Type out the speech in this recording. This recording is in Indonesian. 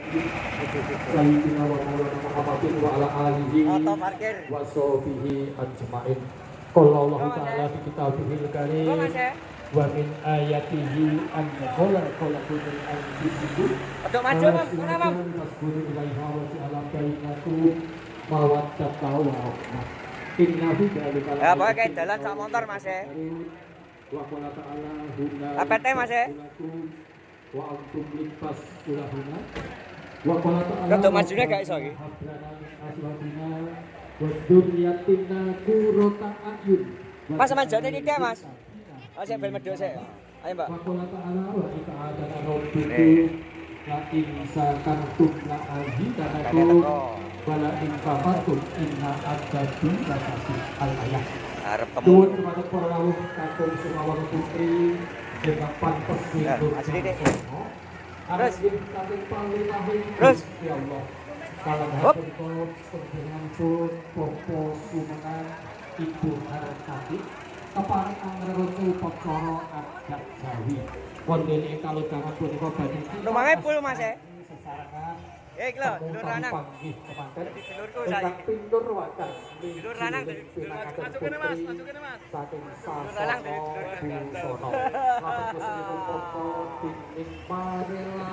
Sayyidina wa maulana Muhammadin wa ala alihi wa sahbihi ajmain. Qala Allah ta'ala fi kitabihil karim wa min ayatihi an khalaqa min anfusikum Untuk maju, Mam. Mana, Mam? tasburu ilaiha wa ta'ala bainakum mawaddatan wa rahmah. Inna fi dzalika Ya, pokoknya kayak jalan sak motor, Mas. wa qala ta'ala hunna APT, Mas. wa antum lipas kulahuna wa qala ta'ala Untuk majunya gak iso iki. wa dzurriyyatina qurrata a'yun. Mas manjane tidak, Mas. Oh, saya bel medhok sik. Ayo, Mbak. Wa qala ta'ala wa ta'ala rabbukum la in sakantum la azidanakum wa la in kafartum inna adzabun lakasir. Al-ayat. Arep Tuwun temu. kepada para rawuh kakung sumawon putri dengan pantes hidup. Asli, Dik. Terus. Terus. Ya Allah. Kalau Hop. hasil penjenengan pun popo sumenang ibu harakati kepada angrerotu pekoro adat Jawi. Kondene kalau jangan punika badhe. Rumahnya full, Mas. Sesarangan. Iki lho, dulur lanang. Panggih kemanten. Dulurku Ingkang saiki. pindur wacan. Dulur lanang, Masukin Mas, masukin Mas. Saking lanang, Sasono Busono. Ngatur kusipun pokok tining parela